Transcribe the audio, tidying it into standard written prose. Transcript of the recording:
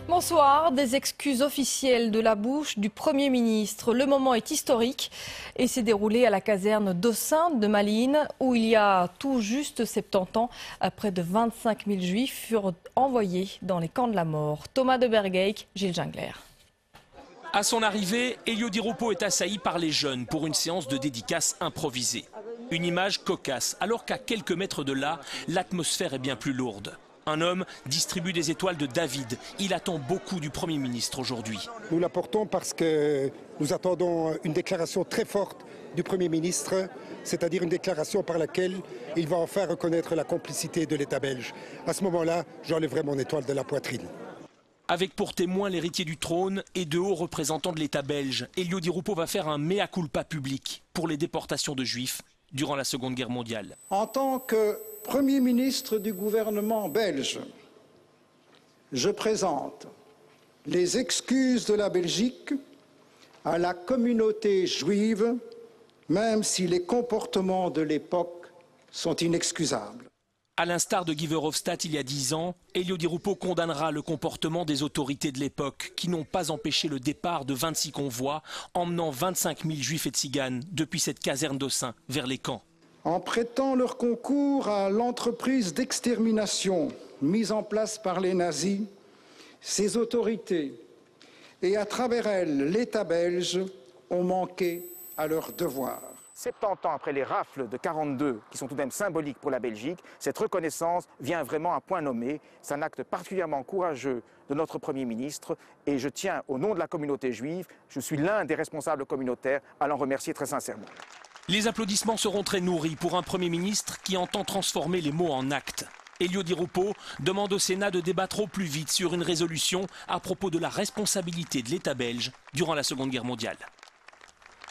Bonsoir, des excuses officielles de la bouche du Premier ministre. Le moment est historique et s'est déroulé à la caserne d'Ossin de Malines où il y a tout juste 70 ans, près de 25 000 juifs furent envoyés dans les camps de la mort. Thomas de Bergeyck, Gilles Jungler. À son arrivée, Elio Di Rupo est assailli par les jeunes pour une séance de dédicace improvisée. Une image cocasse, alors qu'à quelques mètres de là, l'atmosphère est bien plus lourde. Un homme distribue des étoiles de David. Il attend beaucoup du Premier ministre aujourd'hui. Nous l'apportons parce que nous attendons une déclaration très forte du Premier ministre, c'est-à-dire une déclaration par laquelle il va enfin reconnaître la complicité de l'État belge. À ce moment-là, j'enlèverai mon étoile de la poitrine. Avec pour témoin l'héritier du trône et de hauts représentants de l'État belge, Elio Di Rupo va faire un mea culpa public pour les déportations de juifs durant la Seconde Guerre mondiale. En tant que Premier ministre du gouvernement belge, je présente les excuses de la Belgique à la communauté juive, même si les comportements de l'époque sont inexcusables. À l'instar de Guy Verhofstadt il y a 10 ans, Elio Di Rupo condamnera le comportement des autorités de l'époque qui n'ont pas empêché le départ de 26 convois emmenant 25 000 juifs et tziganes depuis cette caserne d'Ossin vers les camps. En prêtant leur concours à l'entreprise d'extermination mise en place par les nazis, ces autorités et à travers elles l'État belge ont manqué à leur devoir. 70 ans après les rafles de 42, qui sont tout de même symboliques pour la Belgique, cette reconnaissance vient vraiment à point nommé. C'est un acte particulièrement courageux de notre Premier ministre et je tiens, au nom de la communauté juive, je suis l'un des responsables communautaires, à l'en remercier très sincèrement. Les applaudissements seront très nourris pour un Premier ministre qui entend transformer les mots en actes. Elio Di Rupo demande au Sénat de débattre au plus vite sur une résolution à propos de la responsabilité de l'État belge durant la Seconde Guerre mondiale.